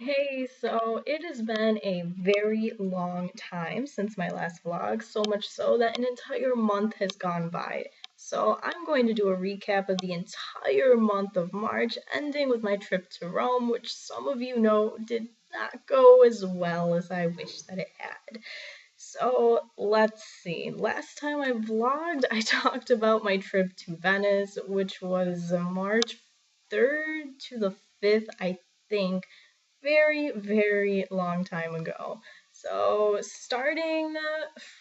Hey, so it has been a very long time since my last vlog, so much so that an entire month has gone by. So I'm going to do a recap of the entire month of March, ending with my trip to Rome, which some of you know did not go as well as I wish that it had. So let's see. Last time I vlogged, I talked about my trip to Venice, which was March 3rd to the 5th, I think, very, very long time ago. So, starting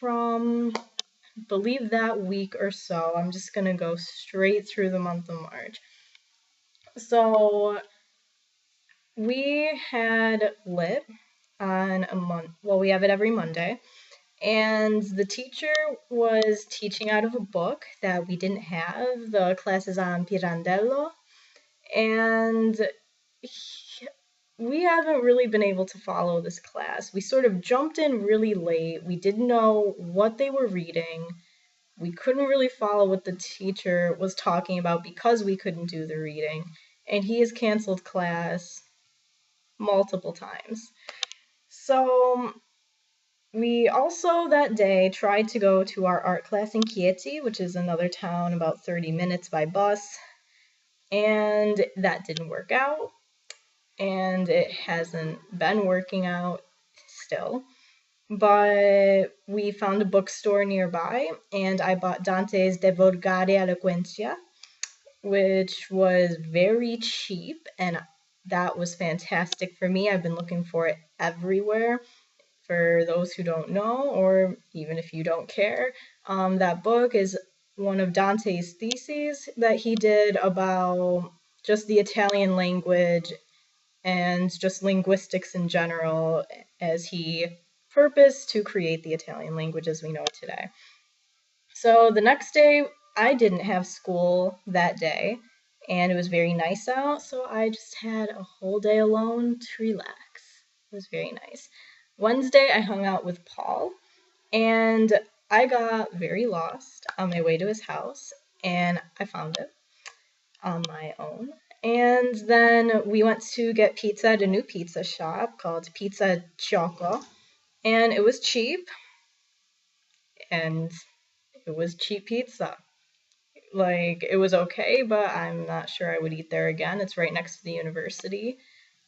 from, believe that week or so, I'm just gonna go straight through the month of March. So, we had lit on a month, well, we have it every Monday, and the teacher was teaching out of a book that we didn't have. The class is on Pirandello, and we haven't really been able to follow this class. We sort of jumped in really late. We didn't know what they were reading. We couldn't really follow what the teacher was talking about because we couldn't do the reading. And he has canceled class multiple times. So we also that day tried to go to our art class in Chieti, which is another town about 30 minutes by bus. And that didn't work out. And it hasn't been working out still. But we found a bookstore nearby, and I bought Dante's De Volgare Eloquentia, which was very cheap, and that was fantastic for me. I've been looking for it everywhere. For those who don't know, or even if you don't care, that book is one of Dante's theses that he did about just the Italian language and just linguistics in general, as he purposed to create the Italian language as we know it today. So the next day, I didn't have school that day, and it was very nice out, so I just had a whole day alone to relax. It was very nice. Wednesday, I hung out with Paul, and I got very lost on my way to his house, and I found it on my own. And then we went to get pizza at a new pizza shop called Pizza Choco. And it was cheap. And it was cheap pizza. Like, it was okay, but I'm not sure I would eat there again. It's right next to the university.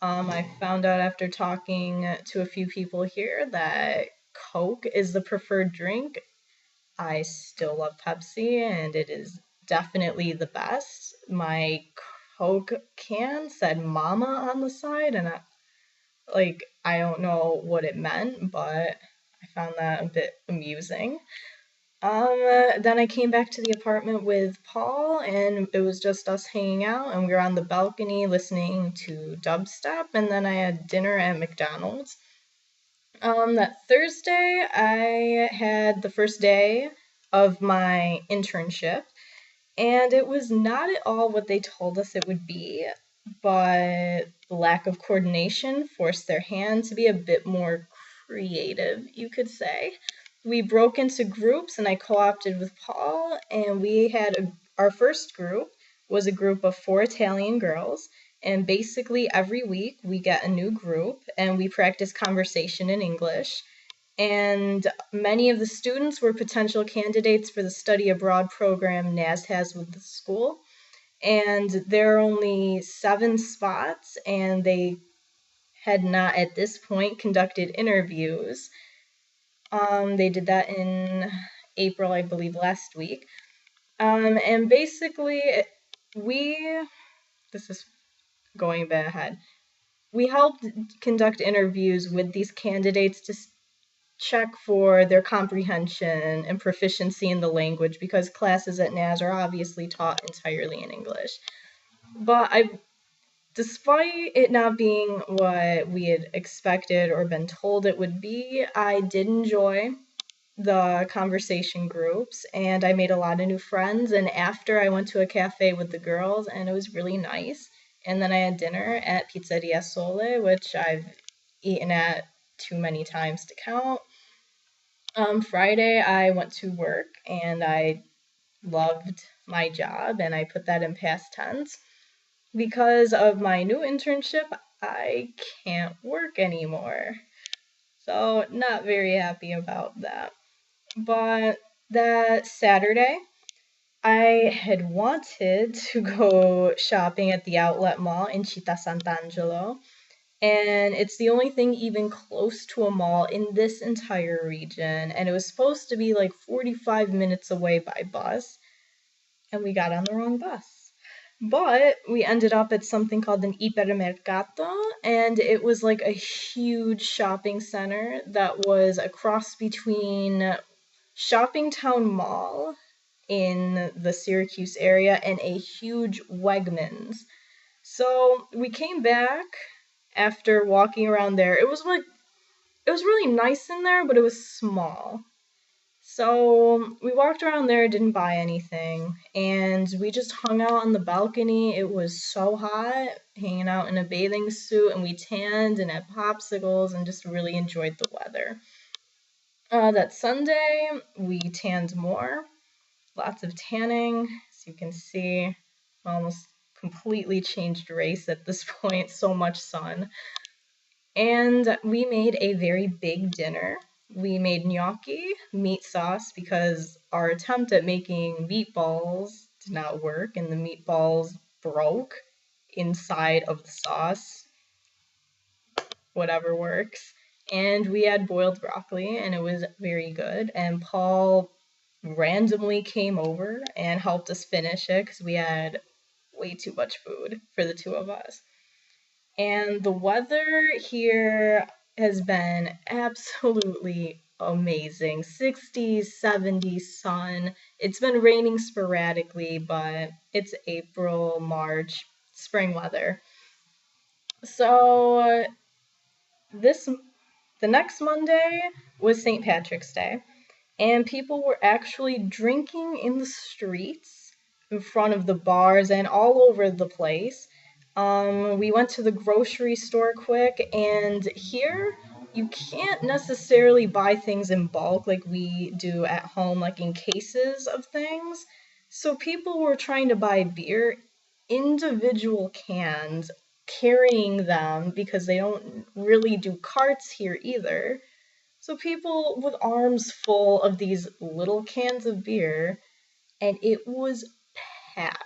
I found out after talking to a few people here that Coke is the preferred drink. I still love Pepsi, and it is definitely the best. My Coke can said mama on the side, and I don't know what it meant, but I found that a bit amusing. Then I came back to the apartment with Paul, and it was just us hanging out, and we were on the balcony listening to dubstep, and then I had dinner at McDonald's. That Thursday, I had the first day of my internship, and it was not at all what they told us it would be, but the lack of coordination forced their hand to be a bit more creative, you could say. We broke into groups, and I co-opted with Paul, and we had our first group was a group of 4 Italian girls, and basically every week we get a new group, and we practice conversation in English. And many of the students were potential candidates for the study abroad program NAS has with the school. And there are only 7 spots, and they had not at this point conducted interviews. They did that in April, I believe, last week. And basically, we, this is going a bit ahead, we helped conduct interviews with these candidates to check for their comprehension and proficiency in the language, because classes at NAS are obviously taught entirely in English. But despite it not being what we had expected or been told it would be, I did enjoy the conversation groups, and I made a lot of new friends. And after, I went to a cafe with the girls, and it was really nice. And then I had dinner at Pizzeria Sole, which I've eaten at too many times to count. Friday, I went to work, and I loved my job, and I put that in past tense. Because of my new internship, I can't work anymore. So, not very happy about that. But that Saturday, I had wanted to go shopping at the outlet mall in Citta Sant'angelo, and it's the only thing even close to a mall in this entire region, and it was supposed to be like 45 minutes away by bus, and we got on the wrong bus. But we ended up at something called an ipermercato, and it was like a huge shopping center that was a cross between Shopping Town Mall in the Syracuse area and a huge Wegmans. So we came back after walking around there. It was really nice in there, but it was small. So we walked around there, didn't buy anything, and we just hung out on the balcony. It was so hot, hanging out in a bathing suit, and we tanned and had popsicles and just really enjoyed the weather. That Sunday, we tanned more, lots of tanning. As you can see, almost completely changed race at this point, so much sun. And we made a very big dinner. We made gnocchi, meat sauce, because our attempt at making meatballs did not work and the meatballs broke inside of the sauce. Whatever works. And we had boiled broccoli and it was very good. And Paul randomly came over and helped us finish it because we had way too much food for the two of us. And the weather here has been absolutely amazing. 60s, 70s sun. It's been raining sporadically, but it's April, March, spring weather. So this the next Monday was St. Patrick's Day, and people were actually drinking in the streets in front of the bars and all over the place. We went to the grocery store quick, and here you can't necessarily buy things in bulk like we do at home, like in cases of things. So people were trying to buy beer, individual cans, carrying them because they don't really do carts here either. So people with arms full of these little cans of beer, and it was packed.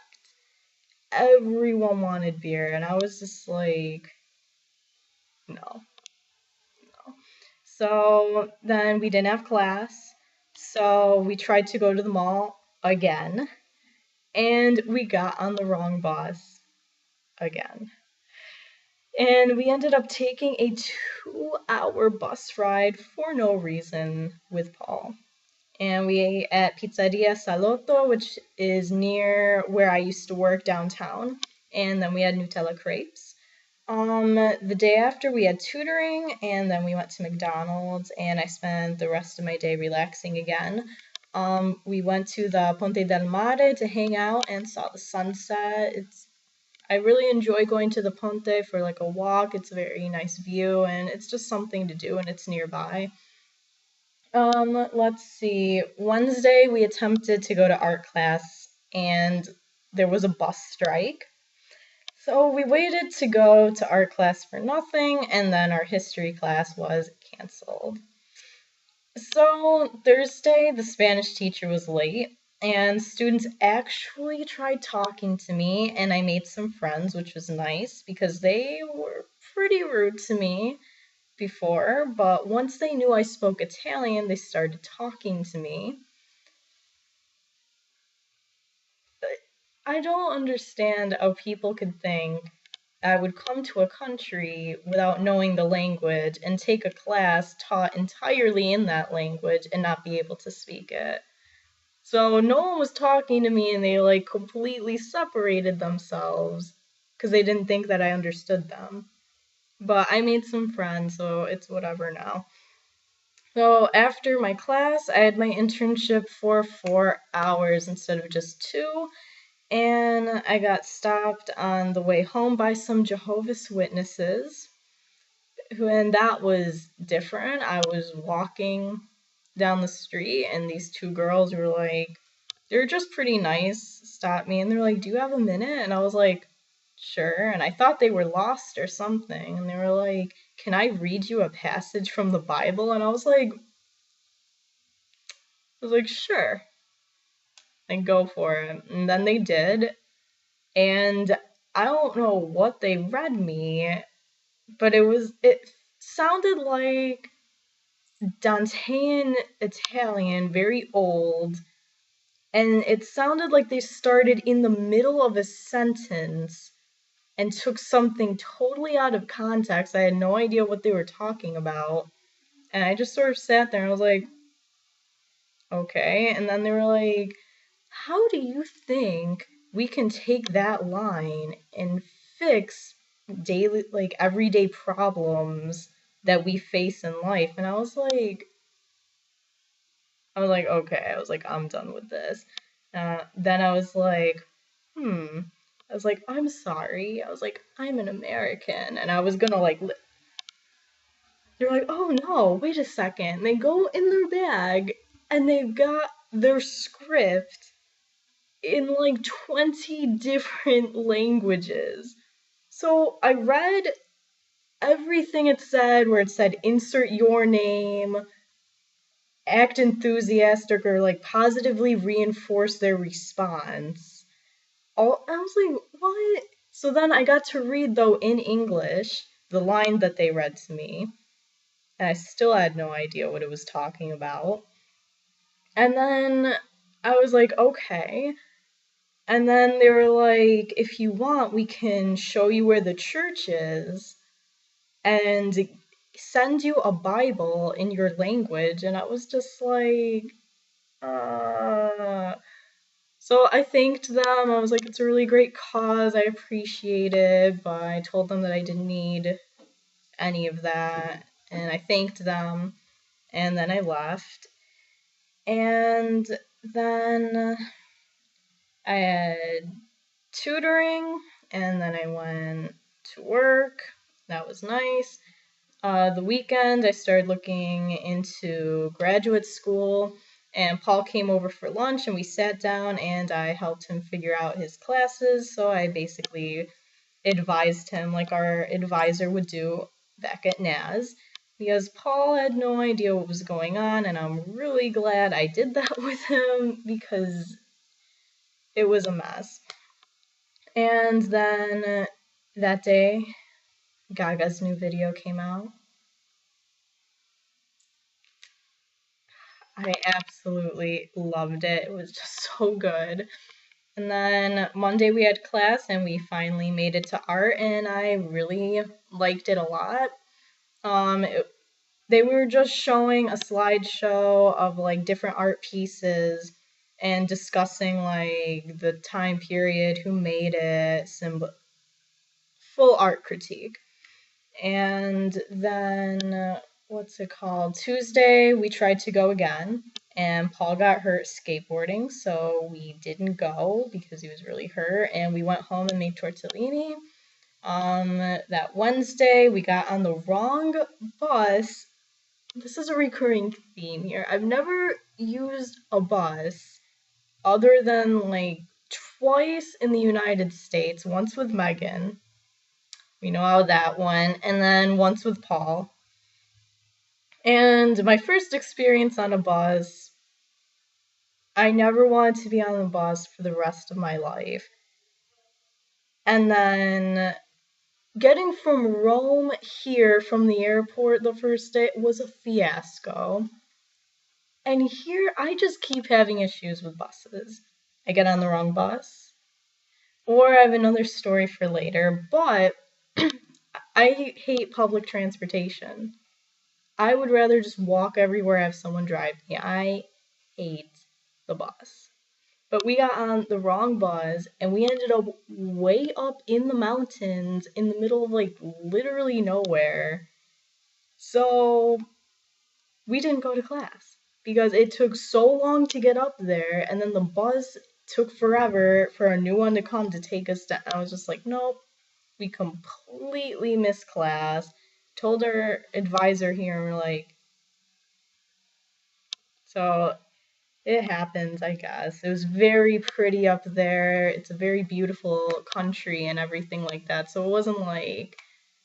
Everyone wanted beer, and I was just like, no, no. So then we didn't have class, so we tried to go to the mall again, and we got on the wrong bus again. And we ended up taking a 2-hour bus ride for no reason with Paul. And we ate at Pizzeria Salotto, which is near where I used to work downtown. And then we had Nutella crepes. The day after, we had tutoring, and then we went to McDonald's, and I spent the rest of my day relaxing again. We went to the Ponte del Mare to hang out and saw the sunset. I really enjoy going to the Ponte for like a walk. It's a very nice view, and it's just something to do, and it's nearby. Let's see. Wednesday, we attempted to go to art class, and there was a bus strike. So we waited to go to art class for nothing, and then our history class was canceled. So Thursday, the Spanish teacher was late, and students actually tried talking to me, and I made some friends, which was nice because they were pretty rude to me before, but once they knew I spoke Italian, they started talking to me. I don't understand how people could think I would come to a country without knowing the language and take a class taught entirely in that language and not be able to speak it. So no one was talking to me and they like completely separated themselves because they didn't think that I understood them. But I made some friends, so it's whatever now. So after my class, I had my internship for 4 hours instead of just two, and I got stopped on the way home by some Jehovah's Witnesses, and that was different. I was walking down the street, and these two girls were like, they're just pretty nice, stopped me, and they're like, "Do you have a minute?" And I was like, sure. And I thought they were lost or something. And they were like, can I read you a passage from the Bible? And I was like, sure, and go for it. And then they did. And I don't know what they read me, but it sounded like Dantean Italian, very old, and it sounded like they started in the middle of a sentence and took something totally out of context. I had no idea what they were talking about, and I just sort of sat there and I was like, okay. And then they were like, how do you think we can take that line and fix daily, like everyday problems that we face in life? And I was like, okay. I was like, I'm done with this. Then I was like, I was like, I'm sorry. I was like, I'm an American. And I was gonna like, they're like, oh no, wait a second. They go in their bag and they've got their script in like 20 different languages. So I read everything it said, where it said insert your name, act enthusiastic, or like positively reinforce their response. I was like, what? So then I got to read, though, in English, the line that they read to me, and I still had no idea what it was talking about. And then I was like, okay. And then they were like, if you want, we can show you where the church is and send you a Bible in your language. And I was just like, uh. So I thanked them. I was like, it's a really great cause. I appreciate it. But I told them that I didn't need any of that. And I thanked them. And then I left. And then I had tutoring. And then I went to work. That was nice. The weekend, I started looking into graduate school, and Paul came over for lunch, and we sat down, and I helped him figure out his classes. So I basically advised him like our advisor would do back at NAS, because Paul had no idea what was going on, and I'm really glad I did that with him because it was a mess. And then that day, Gaga's new video came out. I absolutely loved it. It was just so good. And then Monday we had class and we finally made it to art, and I really liked it a lot. They were just showing a slideshow of like different art pieces and discussing like the time period, who made it, full art critique. And then what's it called? Tuesday we tried to go again, and Paul got hurt skateboarding, so we didn't go because he was really hurt, and we went home and made tortellini. That Wednesday we got on the wrong bus. This is a recurring theme here. I've never used a bus other than like twice in the United States, once with Megan. We know how that went, and then once with Paul. And my first experience on a bus, I never wanted to be on a bus for the rest of my life. And then getting from Rome here from the airport the first day was a fiasco. And here I just keep having issues with buses. I get on the wrong bus, or I have another story for later, but I hate public transportation. I would rather just walk everywhere, have someone drive me. I hate the bus. But we got on the wrong bus, and we ended up way up in the mountains in the middle of like literally nowhere. So we didn't go to class because it took so long to get up there, and then the bus took forever for a new one to come to take us down. I was just like, nope, we completely missed class. Told our advisor here, and we're like, so It happens, I guess. It was very pretty up there. It's a very beautiful country and everything like that. So it wasn't like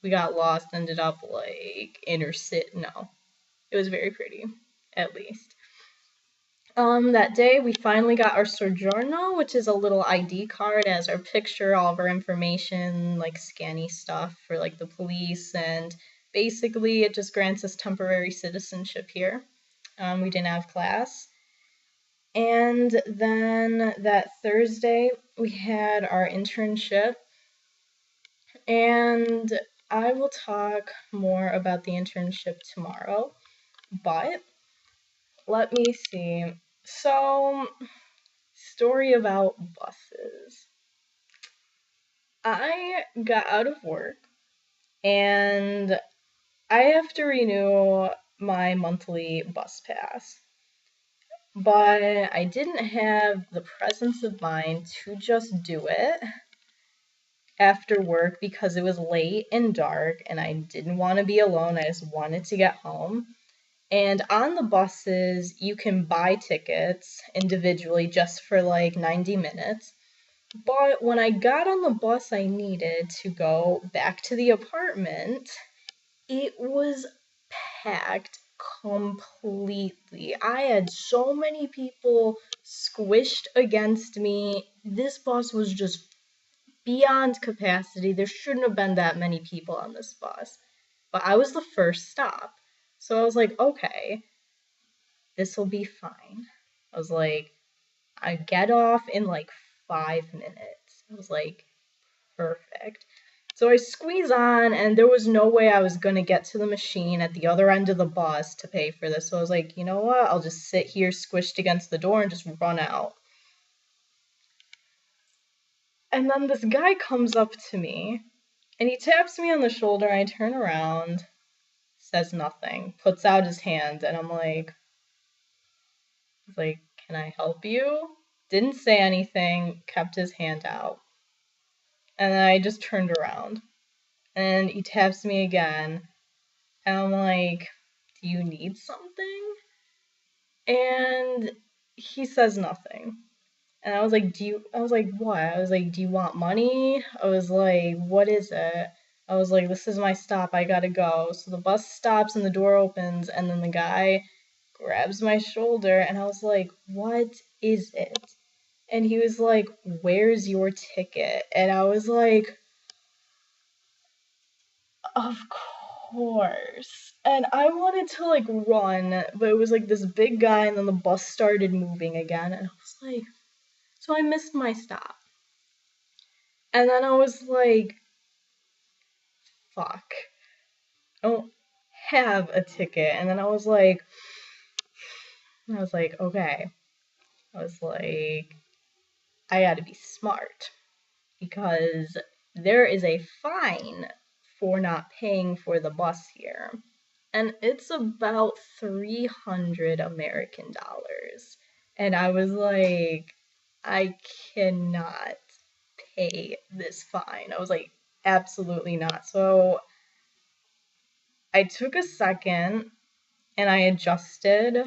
we got lost, ended up like inner city. No, it was very pretty, at least. That day we finally got our Soggiorno, which is a little ID card as our picture, all of our information, like scanny stuff for like the police, and basically it just grants us temporary citizenship here. We didn't have class. And then that Thursday we had our internship, and I will talk more about the internship tomorrow, but let me see. So, story about buses. I got out of work and I have to renew my monthly bus pass. But I didn't have the presence of mind to just do it after work because it was late and dark and I didn't want to be alone. I just wanted to get home. And on the buses, you can buy tickets individually just for like 90 minutes. But when I got on the bus I needed to go back to the apartment, it was packed completely. I had so many people squished against me. This bus was just beyond capacity. There shouldn't have been that many people on this bus. But I was the first stop. So I was like, okay, this will be fine. I was like, I get off in like 5 minutes. I was like, perfect. So I squeeze on, and there was no way I was going to get to the machine at the other end of the bus to pay for this. So I was like, you know what? I'll just sit here squished against the door and just run out. And then this guy comes up to me, and he taps me on the shoulder. I turn around, says nothing, puts out his hand, and I'm like, can I help you? Didn't say anything, kept his hand out. And then I just turned around. And he taps me again. And I'm like, do you need something? And he says nothing. And I was like, what? I was like, do you want money? I was like, what is it? I was like, this is my stop. I gotta go. So the bus stops and the door opens. And then the guy grabs my shoulder. And I was like, what is it? And he was like, where's your ticket? And I was like, of course. And I wanted to like run, but it was like this big guy, and then the bus started moving again. And I was like, so I missed my stop. And then I was like, fuck, I don't have a ticket. And then I was like, okay. I was like, I gotta be smart because there is a fine for not paying for the bus here. And it's about 300 American dollars. And I was like, I cannot pay this fine. I was like, absolutely not. So I took a second and I adjusted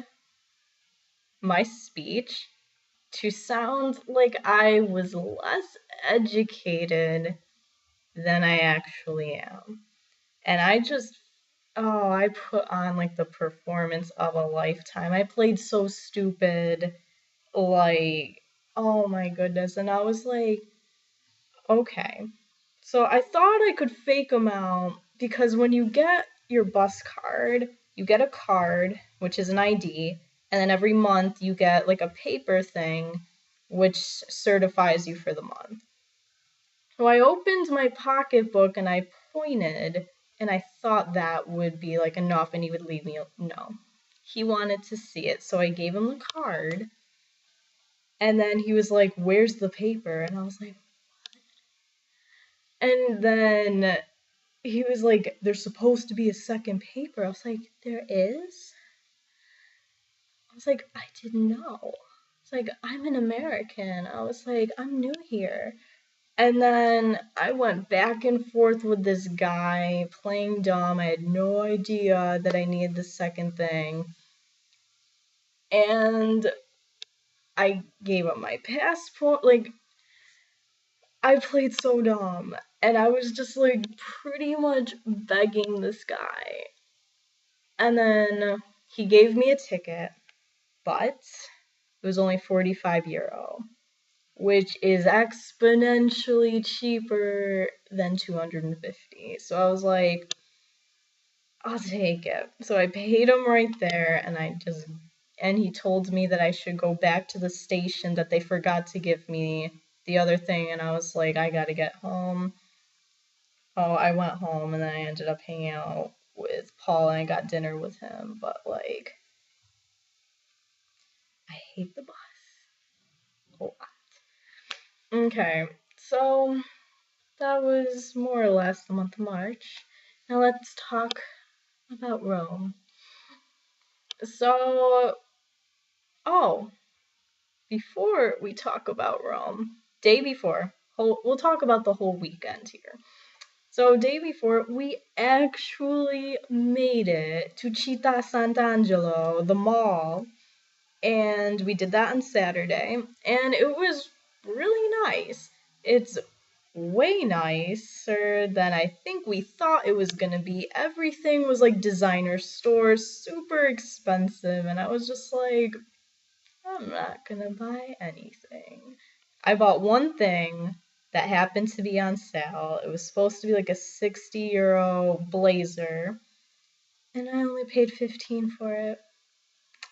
my speech to sound like I was less educated than I actually am. And I put on like the performance of a lifetime. I played so stupid, like, oh my goodness. And I was like, okay. So I thought I could fake them out because when you get your bus card, you get a card, which is an ID, and then every month you get like a paper thing which certifies you for the month. So I opened my pocketbook and I pointed, and I thought that would be like enough and he would leave me. No. He wanted to see it, so I gave him the card. And then he was like, where's the paper? And I was like, and then he was like, there's supposed to be a second paper. I was like, there is? I was like, I didn't know. It's like, I'm an American. I was like, I'm new here. And then I went back and forth with this guy playing dumb. I had no idea that I needed the second thing. And I gave up my passport. Like, I played so dumb. And I was just like pretty much begging this guy. And then he gave me a ticket, but it was only 45 euro, which is exponentially cheaper than 250. So I was like, I'll take it. So I paid him right there, and he told me that I should go back to the station, that they forgot to give me the other thing, and I was like, I gotta get home. Oh, I went home, and then I ended up hanging out with Paul, and I got dinner with him, but like, I hate the bus a lot. Okay, so that was more or less the month of March. Now let's talk about Rome. So, oh, before we talk about Rome, day before, we'll talk about the whole weekend here. So, day before, we actually made it to Citta Sant'angelo, the mall, and we did that on Saturday, and it was really nice. It's way nicer than I think we thought it was gonna be. Everything was like designer stores, super expensive, and I was just like, I'm not gonna buy anything. I bought one thing that happened to be on sale. It was supposed to be like a 60 euro blazer, and I only paid 15 for it.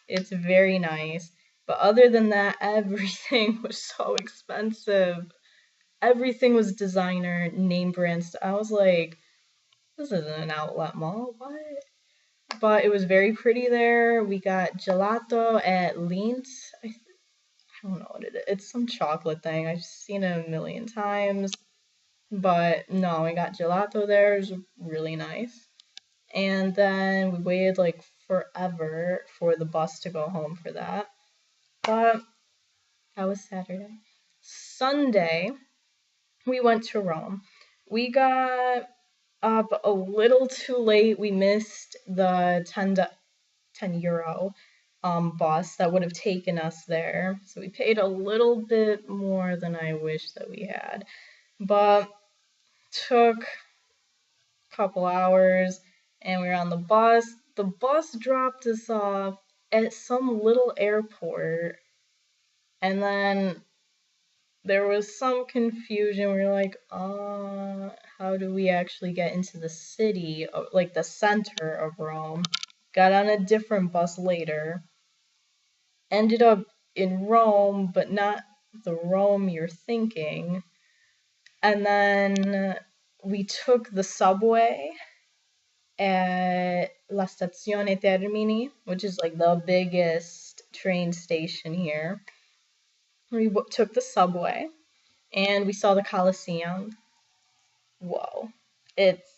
It's very nice. But other than that, everything was so expensive. Everything was designer, name brands. I was like, this isn't an outlet mall. What? But it was very pretty there. We got gelato at Lindt. I don't know what it is. It's some chocolate thing. I've seen it a million times. But no, we got gelato there. It was really nice. And then we waited like forever for the bus to go home for that. But that was Saturday. Sunday, we went to Rome. We got up a little too late. We missed the 10 euro bus that would have taken us there. So we paid a little bit more than I wish that we had. But took a couple hours and we were on the bus. The bus dropped us off at some little airport, and then there was some confusion. We were like, how do we actually get into the city, like the center of Rome? Got on a different bus later. Ended up in Rome, but not the Rome you're thinking. And then we took the subway at La Stazione Termini, which is like the biggest train station here. We took the subway and we saw the Colosseum. Whoa. It's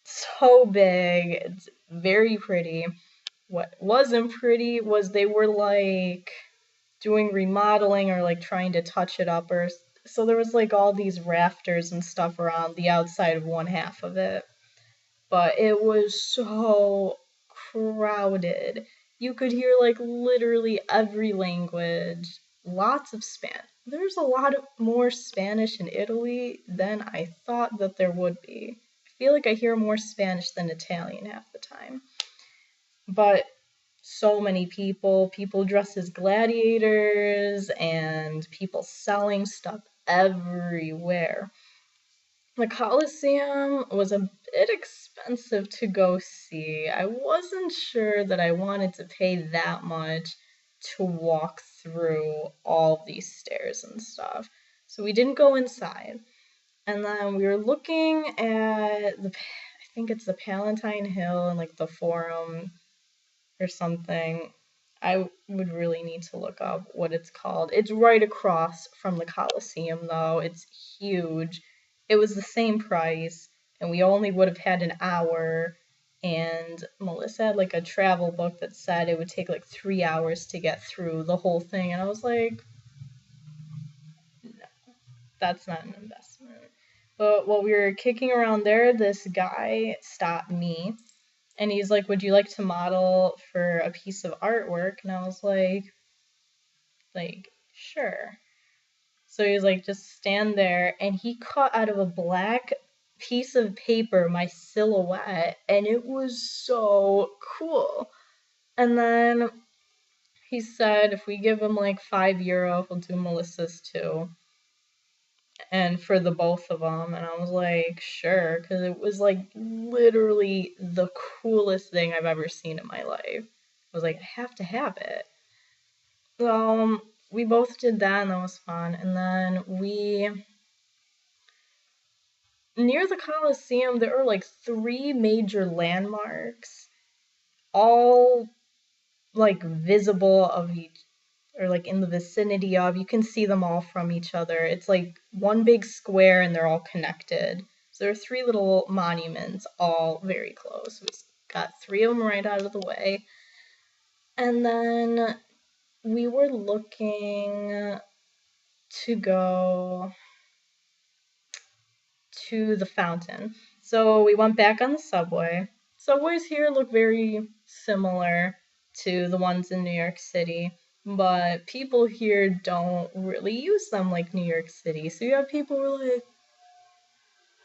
so big. It's very pretty. What wasn't pretty was they were like doing remodeling or like trying to touch it up, or so there was like all these rafters and stuff around the outside of one half of it. But it was so crowded. You could hear like literally every language. Lots of Spanish. There's a lot of more Spanish in Italy than I thought that there would be. I feel like I hear more Spanish than Italian half the time. But so many people dressed as gladiators, and people selling stuff everywhere. The Colosseum was a bit expensive to go see. I wasn't sure that I wanted to pay that much to walk through all these stairs and stuff. So we didn't go inside. And then we were looking at I think it's the Palatine Hill and like the Forum or something. I would really need to look up what it's called. It's right across from the Colosseum, though. It's huge. It was the same price, and we only would have had an hour. And Melissa had like a travel book that said it would take like 3 hours to get through the whole thing. And I was like, no, that's not an investment. But while we were kicking around there, this guy stopped me and he's like, would you like to model for a piece of artwork? And I was like, sure. So he was like, just stand there. And he cut out of a black piece of paper my silhouette. And it was so cool. And then he said if we give him like €5, he'll do Melissa's too. And for the both of them. And I was like, sure. Because it was like literally the coolest thing I've ever seen in my life. I was like, I have to have it. So we both did that, and that was fun. And then near the Coliseum, there are like 3 major landmarks, all like visible of each, or like in the vicinity of. You can see them all from each other. It's like one big square, and they're all connected. So there are 3 little monuments, all very close. We got 3 of them right out of the way. And then we were looking to go to the fountain. So we went back on the subway. Subways here look very similar to the ones in New York City, but people here don't really use them like New York City. So you have people who are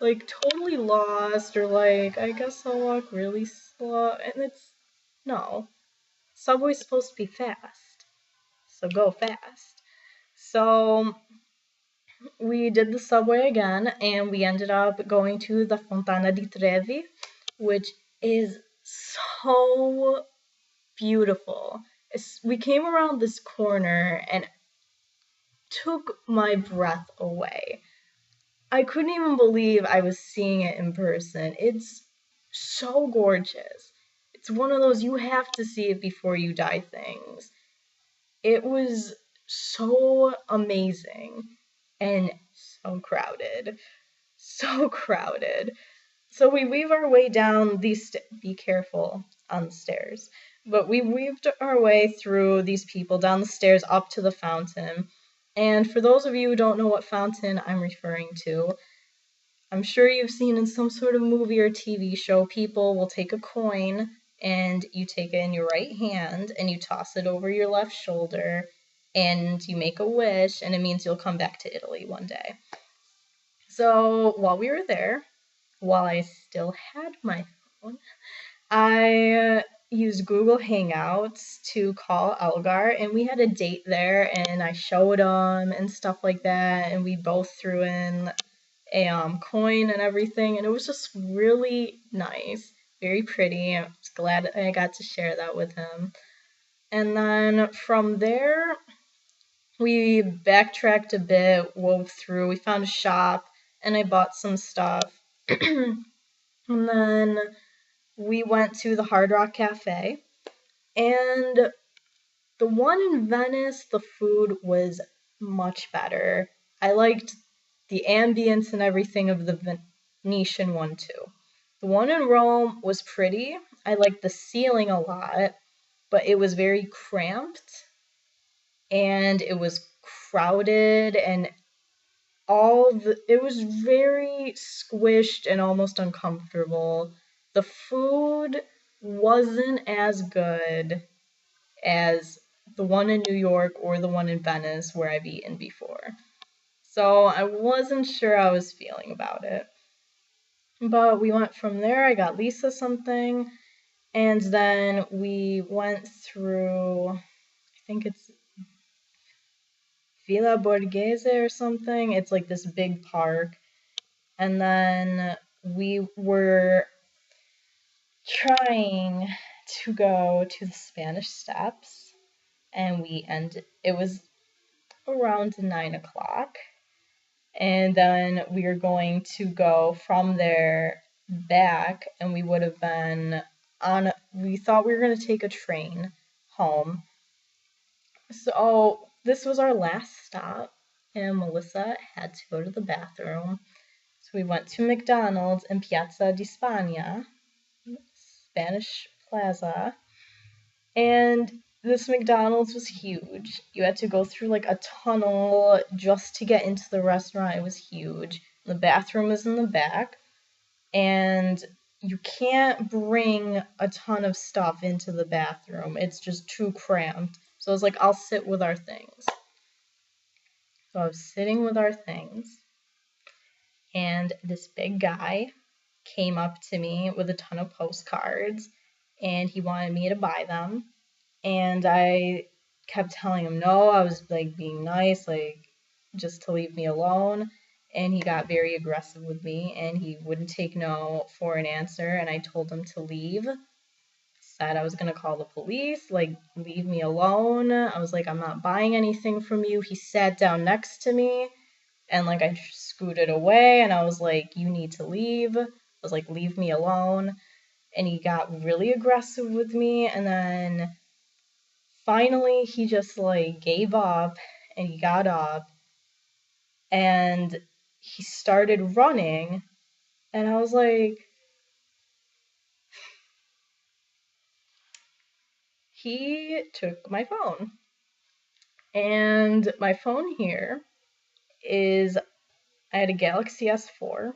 like totally lost, or like, I guess I'll walk really slow. And it's no. Subway's supposed to be fast. So go fast. So we did the subway again, and we ended up going to the Fontana di Trevi, which is so beautiful. We came around this corner and took my breath away. I couldn't even believe I was seeing it in person. It's so gorgeous. It's one of those you have to see it before you die things. It was so amazing and so crowded. So crowded. So we weave our way down these, be careful on the stairs, but we weaved our way through these people down the stairs up to the fountain. And for those of you who don't know what fountain I'm referring to, I'm sure you've seen in some sort of movie or TV show, people will take a coin and you take it in your right hand and you toss it over your left shoulder and you make a wish, and it means you'll come back to Italy one day. So while we were there, while I still had my phone, I used Google Hangouts to call Elgar, and we had a date there, and I showed him and stuff like that, and we both threw in a coin and everything, and it was just really nice, very pretty. I was glad I got to share that with him. And then from there, we backtracked a bit, wove through, we found a shop, and I bought some stuff. And then we went to the Hard Rock Cafe, and the one in Venice, the food was much better. I liked the ambience and everything of the Venetian one too. The one in Rome was pretty. I liked the ceiling a lot, but it was very cramped and it was crowded, and it was very squished and almost uncomfortable. The food wasn't as good as the one in New York or the one in Venice where I've eaten before. So I wasn't sure how I was feeling about it. But we went from there. I got Lisa something, and then we went through, I think it's Villa Borghese or something. It's like this big park. And then we were trying to go to the Spanish Steps, and it was around 9 o'clock. And then we were going to go from there back, and we would have been we thought we were going to take a train home. So this was our last stop, and Melissa had to go to the bathroom. So we went to McDonald's in Piazza di Spagna, Spanish Plaza, and this McDonald's was huge. You had to go through like a tunnel just to get into the restaurant. It was huge. The bathroom is in the back, and you can't bring a ton of stuff into the bathroom. It's just too cramped. So I was like, I'll sit with our things. So I was sitting with our things, and this big guy came up to me with a ton of postcards, and he wanted me to buy them. And I kept telling him no, I was like being nice, like just to leave me alone. And he got very aggressive with me, and he wouldn't take no for an answer. And I told him to leave. Said I was gonna call the police, like leave me alone. I was like, I'm not buying anything from you. He sat down next to me, and like I scooted away, and I was like, you need to leave. I was like, leave me alone. And he got really aggressive with me, and then finally he just like gave up, and he got up and he started running, and I was like, he took my phone. And my phone here is, I had a Galaxy S4,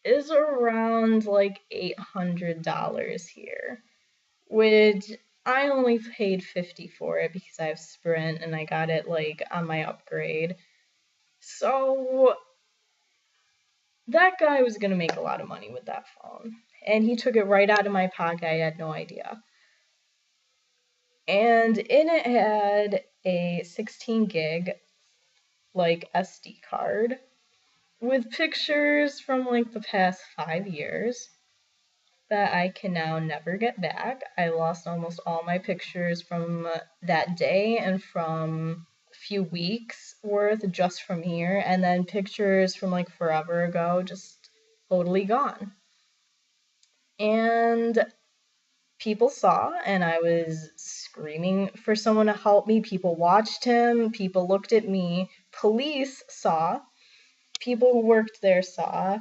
is around like $800 here, which I only paid 50 for it because I have Sprint and I got it like on my upgrade. So that guy was gonna make a lot of money with that phone. And he took it right out of my pocket. I had no idea. And in it had a 16 gig like SD card with pictures from like the past 5 years that I can now never get back. I lost almost all my pictures from that day and from a few weeks worth just from here, and then pictures from like forever ago just totally gone. And people saw, and I was screaming for someone to help me. People watched him, people looked at me, police saw, people who worked there saw.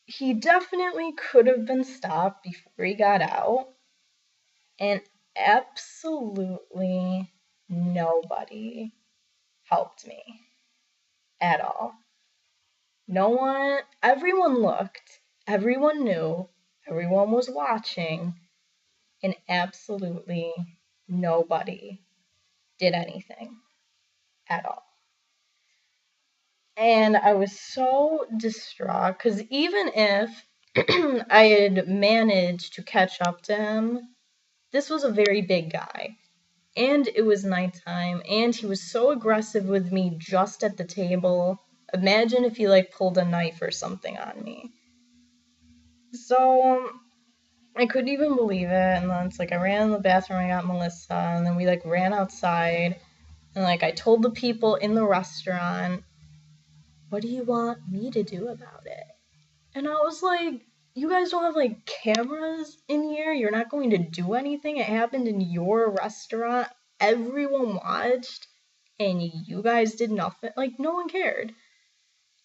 He definitely could have been stopped before he got out, and absolutely nobody helped me at all. No one, everyone looked, everyone knew, everyone was watching, and absolutely nobody did anything at all. And I was so distraught because even if I had managed to catch up to him, this was a very big guy. And it was nighttime, and he was so aggressive with me just at the table. Imagine if he like pulled a knife or something on me. So I couldn't even believe it. And then it's like I ran in the bathroom, I got Melissa, and then we like ran outside, and like I told the people in the restaurant, what do you want me to do about it? And I was like, you guys don't have like cameras in here? You're not going to do anything? It happened in your restaurant. Everyone watched, and you guys did nothing. Like, no one cared.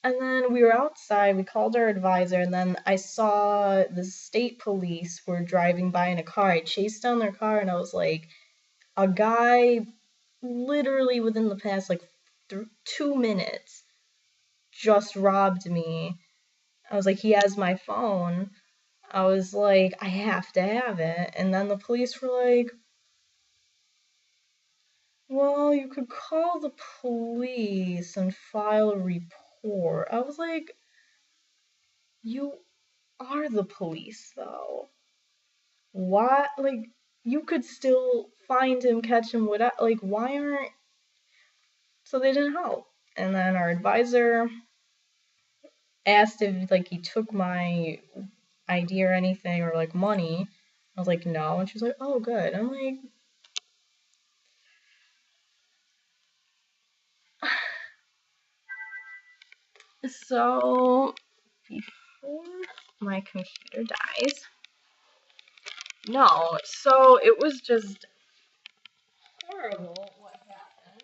And then we were outside, we called our advisor, and then I saw the state police were driving by in a car. I chased down their car, and I was like, a guy literally within the past like 2 minutes just robbed me. I was like, he has my phone. I was like, I have to have it. And then the police were like, well, you could call the police and file a report. I was like, you are the police, though. Why? Like, you could still find him, catch him, whatever. Like, why aren't. So they didn't help. And then our advisor asked if, like, he took my ID or anything or, like, money. I was like, no. And she was like, oh, good. I'm like, so before my computer dies. No, so it was just horrible what happened.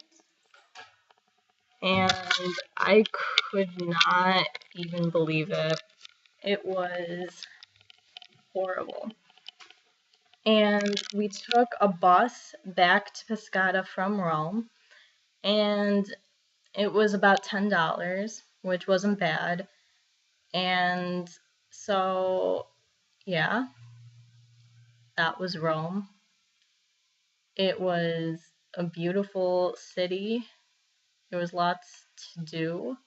And I could not even believe it. It was horrible. And we took a bus back to Pescara from Rome, and it was about $10, which wasn't bad. And so, yeah, that was Rome. It was a beautiful city. There was lots to do.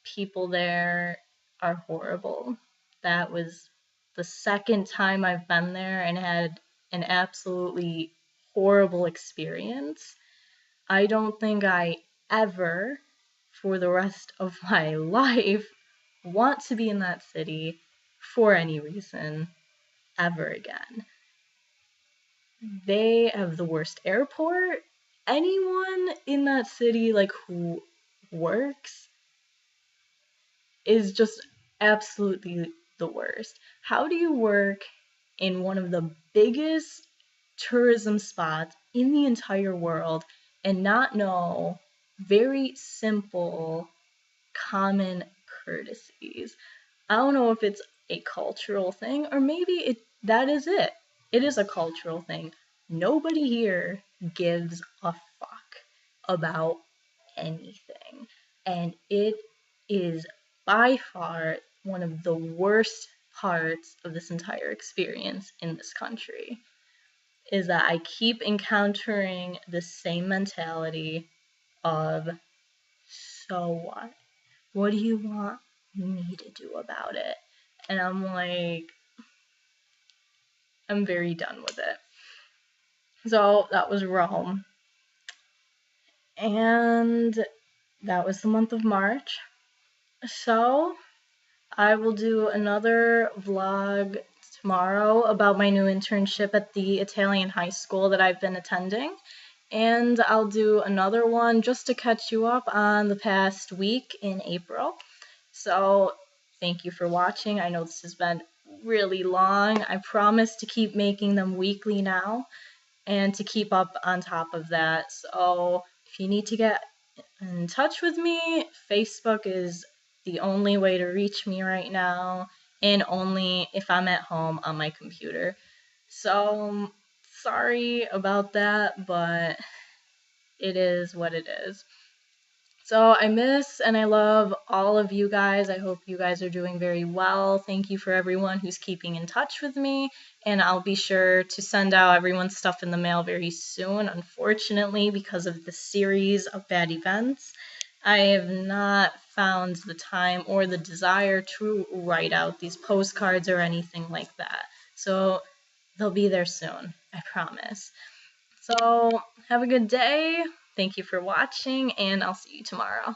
People there are horrible. That was the second time I've been there and had an absolutely horrible experience. I don't think I ever, for the rest of my life, want to be in that city for any reason ever again. They have the worst airport. Anyone in that city, like, who works is just absolutely the worst. How do you work in one of the biggest tourism spots in the entire world and not know very simple, common courtesies? I don't know if it's a cultural thing or maybe that is it. It is a cultural thing. Nobody here gives a fuck about anything. And it is by far one of the worst parts of this entire experience in this country is that I keep encountering the same mentality of, so what? What do you want me to do about it? And I'm like, I'm very done with it. So that was Rome. And that was the month of March. So I will do another vlog tomorrow about my new internship at the Italian high school that I've been attending. And I'll do another one just to catch you up on the past week in April. So thank you for watching. I know this has been really long. I promise to keep making them weekly now and to keep up on top of that. So if you need to get in touch with me, Facebook is the only way to reach me right now, and only if I'm at home on my computer. So sorry about that, but it is what it is. So I miss and I love all of you guys. I hope you guys are doing very well. Thank you for everyone who's keeping in touch with me, and I'll be sure to send out everyone's stuff in the mail very soon. Unfortunately, because of the series of bad events, I have not found the time or the desire to write out these postcards or anything like that. So they'll be there soon, I promise. So have a good day. Thank you for watching, and I'll see you tomorrow.